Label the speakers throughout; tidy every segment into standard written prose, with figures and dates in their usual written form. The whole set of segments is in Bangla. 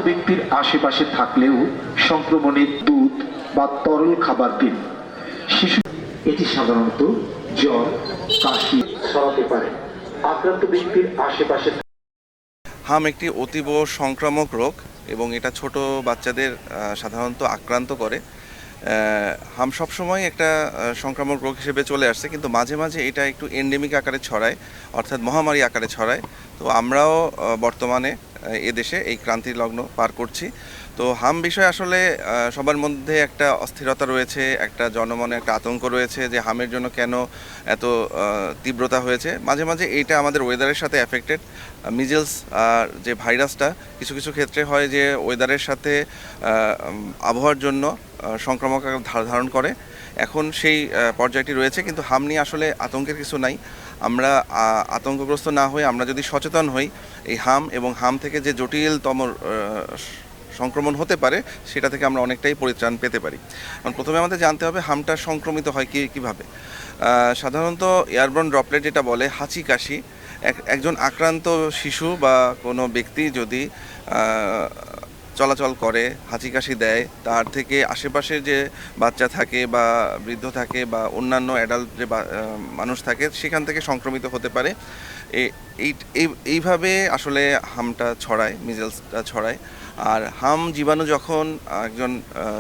Speaker 1: ব্যক্তির আশেপাশে থাকলেও সংক্রমণের দুধ বা তরল খাবার দিন। শিশু এটি সাধারণত জ্বর, কাশি ছড়াতে পারে। আক্রান্ত ব্যক্তির আশেপাশে
Speaker 2: হাম একটি অতীব সংক্রামক রোগ এবং এটা ছোট বাচ্চাদের সাধারণত আক্রান্ত করে। হাম সবসময় একটা সংক্রামক রোগ হিসেবে চলে আসছে, কিন্তু মাঝে মাঝে এটা একটু এন্ডেমিক আকারে ছড়ায়, অর্থাৎ মহামারী আকারে ছড়ায়। তো আমরাও বর্তমানে এদেশে এই ক্রান্তি লগ্ন পার করছি। তো হাম বিষয়ে আসলে সবার মধ্যে একটা অস্থিরতা রয়েছে, একটা জনমনে একটা আতঙ্ক রয়েছে যে হামের জন্য কেন এত তীব্রতা হয়েছে। মাঝে মাঝে এইটা আমাদের ওয়েদারের সাথে অ্যাফেক্টেড। মিজেলস যে ভাইরাসটা কিছু কিছু ক্ষেত্রে হয় যে ওয়েদারের সাথে আবহাওয়ার জন্য সংক্রামক ধারণ করে। এখন সেই পর্যায়টি রয়েছে, কিন্তু হাম নিয়ে আসলে আতঙ্কের কিছু নাই। আমরা আতঙ্কগ্রস্ত না হয়ে আমরা যদি সচেতন হই, এই হাম এবং হাম থেকে যে জটিলতম সংক্রমণ হতে পারে সেটা থেকে আমরা অনেকটাই পরিত্রাণ পেতে পারি। কারণ প্রথমে আমাদের জানতে হবে হামটা সংক্রমিত হয় কীভাবে। সাধারণত এয়ারবর্ন ড্রপলেট যেটা বলে, হাঁচি কাশি, একজন আক্রান্ত শিশু বা কোনো ব্যক্তি যদি চলাচল করে, হাঁচি কাশি দেয়, তার থেকে আশেপাশের যে বাচ্চা থাকে বা বৃদ্ধ থাকে বা অন্যান্য অ্যাডাল্ট যে মানুষ থাকে সেখান থেকে সংক্রমিত হতে পারে। এইভাবে আসলে হামটা ছড়ায়, মিজেলসটা ছড়ায়। আর হাম জীবাণু যখন একজন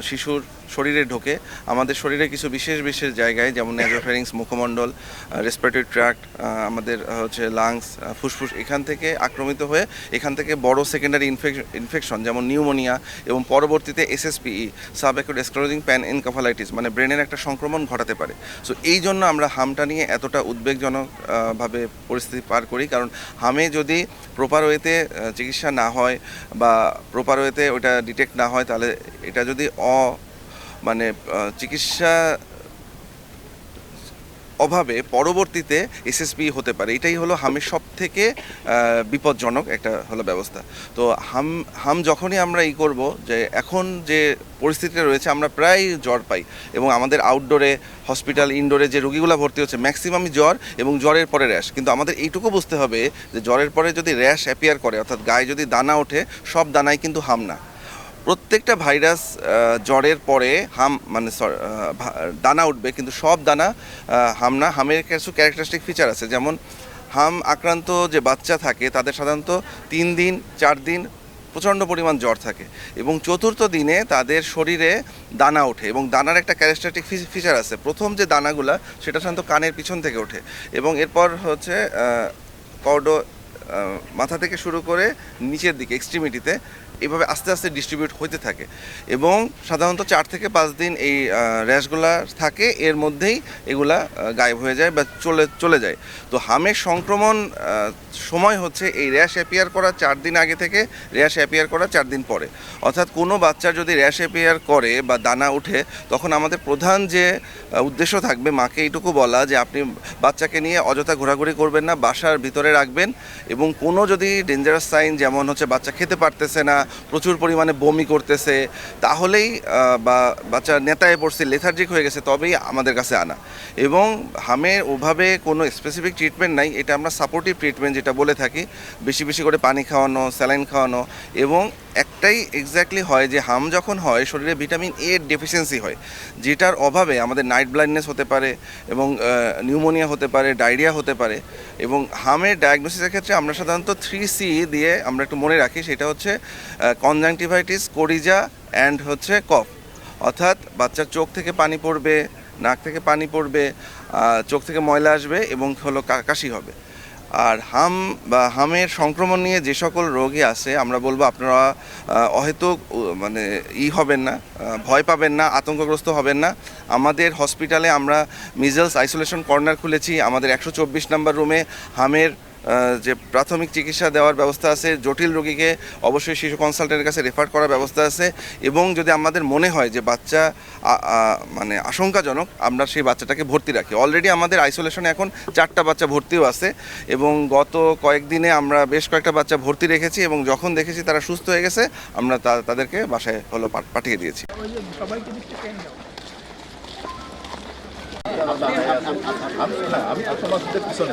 Speaker 2: শিশুর শরীরে ঢোকে, আমাদের শরীরে কিছু বিশেষ বিশেষ জায়গায়, যেমন নেজোফ্যারিংস, মুখমণ্ডল, রেসপিরেটরি ট্র্যাক্ট, আমাদের হচ্ছে লাংস, ফুসফুস, এখান থেকে আক্রমিত হয়ে এখান থেকে বড় সেকেন্ডারি ইনফেকশন যেমন নিউমোনিয়া এবং পরবর্তীতে এসএসপিই, সাব অ্যাকিউট স্ক্লেরোজিং প্যানএনকেফালাইটিস, মানে ব্রেনের একটা সংক্রমণ ঘটাতে পারে। সো এই জন্য আমরা হামটা নিয়ে এতটা উদ্বেগজনকভাবে পরিস্থিতি পার করি। কারণ হামে যদি প্রপার ওয়েতে চিকিৎসা না হয় বা প্রপার ওয়েতে ওটা ডিটেক্ট না হয়, তাহলে এটা যদি চিকিৎসা অভাবে পরবর্তীতে এসএসপি হতে পারে। এটাই হলো হামের সব থেকে বিপজ্জনক একটা হলো ব্যবস্থা। তো হাম যখনই আমরা করব, যে এখন যে পরিস্থিতিটা রয়েছে, আমরা প্রায় জ্বর পাই এবং আমাদের আউটডোরে, হসপিটাল, ইনডোরে যে রোগীগুলো ভর্তি হচ্ছে ম্যাক্সিমামই জ্বর এবং জ্বরের পরে র্যাশ। কিন্তু আমাদের এইটুকু বুঝতে হবে যে জ্বরের পরে যদি র্যাশ অ্যাপিয়ার করে, অর্থাৎ গায়ে যদি দানা ওঠে, সব দানাই কিন্তু হাম না। প্রত্যেকটা ভাইরাস জ্বরের পরে দানা উঠবে, কিন্তু সব দানা হাম না। হামের কিছু ক্যারেক্টারিস্টিক ফিচার আছে, যেমন হাম আক্রান্ত যে বাচ্চা থাকে তাদের সাধারণত 3 দিন 4 দিন প্রচণ্ড পরিমাণ জ্বর থাকে এবং চতুর্থ দিনে তাদের শরীরে দানা ওঠে। এবং দানার একটা ক্যারেক্টারিস্টিক ফিচার আছে, প্রথম যে দানাগুলা সেটা সাধারণত কানের পিছন থেকে ওঠে এবং এরপর হচ্ছে মাথা থেকে শুরু করে নিচের দিকে এক্সট্রিমিটিতে এভাবে আস্তে আস্তে ডিস্ট্রিবিউট হতে থাকে এবং সাধারণত 4 থেকে 5 দিন এই র্যাশগুলা থাকে, এর মধ্যেই এগুলা গায়েব হয়ে যায় বা চলে যায়। তো হামের সংক্রমণ সময় হচ্ছে এই র্যাশ অ্যাপিয়ার করা 4 দিন আগে থেকে র্যাশ অ্যাপিয়ার করা 4 দিন পরে। অর্থাৎ কোনো বাচ্চার যদি র্যাশ অ্যাপিয়ার করে বা দানা ওঠে, তখন আমাদের প্রধান যে উদ্দেশ্য থাকবে মাকে এইটুকু বলা যে আপনি বাচ্চাকে নিয়ে অযথা ঘোরাঘুরি করবেন না, বাসার ভিতরে রাখবেন এবং কোনো যদি ডেঞ্জারাস সাইন, যেমন হচ্ছে বাচ্চা খেতে পারতেছে না, প্রচুর পরিমাণে বমি করতেছে, তাহলেই বা বাচ্চা নেতায় পড়ছে, লেথার্জিক হয়ে গেছে, তবেই আমাদের কাছে আনা। এবং হামের ওভাবে কোনো স্পেসিফিক ট্রিটমেন্ট নাই, এটা আমরা সাপোর্টিভ ট্রিটমেন্ট যেটা বলে থাকি। বেশি বেশি করে পানি খাওয়ানো, স্যালাইন খাওয়ানো, এবং একটাই এক্স্যাক্টলি হয় যে হাম যখন হয় শরীরে ভিটামিন এ ডেফিসিয়েন্সি হয়, যেটার অভাবে আমাদের নাইট ব্লাইন্ডনেস হতে পারে এবং নিউমোনিয়া হতে পারে, ডায়রিয়া হতে পারে। এবং হামের ডায়াগনোসিসের ক্ষেত্রে আমরা সাধারণত 3C দিয়ে আমরা একটু মনে রাখি, সেটা হচ্ছে কনজাংটিভাইটিস, কোরিজা অ্যান্ড হচ্ছে কফ। অর্থাৎ বাচ্চার চোখ থেকে পানি পড়বে, নাক থেকে পানি পড়বে, চোখ থেকে ময়লা আসবে এবং হলো কাশি হবে। আর হাম বা হামের সংক্রমণ নিয়ে যে সকল রোগী আছে, আমরা বলবো আপনারা অহেতুক হবেন না, ভয় পাবেন না, আতঙ্কগ্রস্ত হবেন না। আমাদের হসপিটালে আমরা মিজেলস আইসোলেশন কর্নার খুলেছি। আমাদের 124 নম্বর রুমে হামের যে প্রাথমিক চিকিৎসা দেওয়ার ব্যবস্থা আছে। জটিল রোগীকে অবশ্যই শিশু কনসালটেন্টের কাছে রেফার করার ব্যবস্থা আছে এবং যদি আমাদের মনে হয় যে বাচ্চা আশঙ্কাজনক, আমরা সেই বাচ্চাটাকে ভর্তি রাখি। অলরেডি আমাদের আইসোলেশনে এখন 4টা বাচ্চা ভর্তিও আছে এবং গত কয়েকদিনে আমরা বেশ কয়েকটা বাচ্চা ভর্তি রেখেছি এবং যখন দেখেছি তারা সুস্থ হয়ে গেছে, আমরা তাদেরকে বাসায় পাঠিয়ে দিয়েছি।
Speaker 3: আমি আপনাদের পিছনে